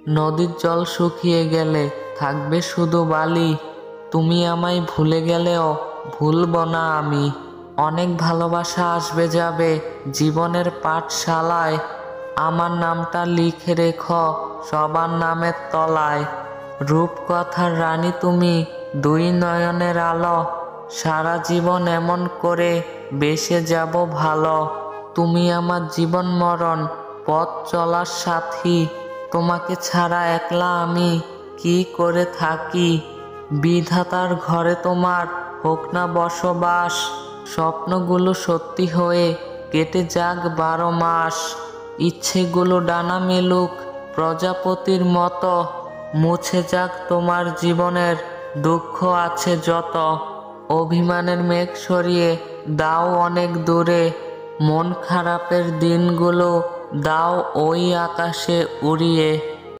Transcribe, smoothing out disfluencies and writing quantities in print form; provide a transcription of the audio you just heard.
নদীর জল শুকিয়ে গেলে থাকবে শুধু বালি। তুমি আমায় ভুলে গেলেও ভুলব না আমি। অনেক ভালোবাসা আসবে যাবে জীবনের পাঠশালায়। আমার নামটা লিখে রেখো সবার নামের তলায়। রূপকথার রানী তুমি, দুই নয়নের আলো। সারা জীবন এমন করে বেসে যাব ভালো। তুমি আমার জীবন মরণ পথ চলার সাথী। তোমাকে ছাড়া একলা আমি কি করে থাকি। বিধাতার ঘরে তোমার হোক না বসবাস। স্বপ্নগুলো সত্যি হয়ে কেটে যাক 12 মাস। ইচ্ছেগুলো ডানা মেলুক প্রজাপতির মতো। মুছে যাক তোমার জীবনের দুঃখ আছে যত। অভিমানের মেঘ সরিয়ে দাও অনেক দূরে। মন খারাপের দিনগুলো দাও ওই আকাশে উড়িয়ে।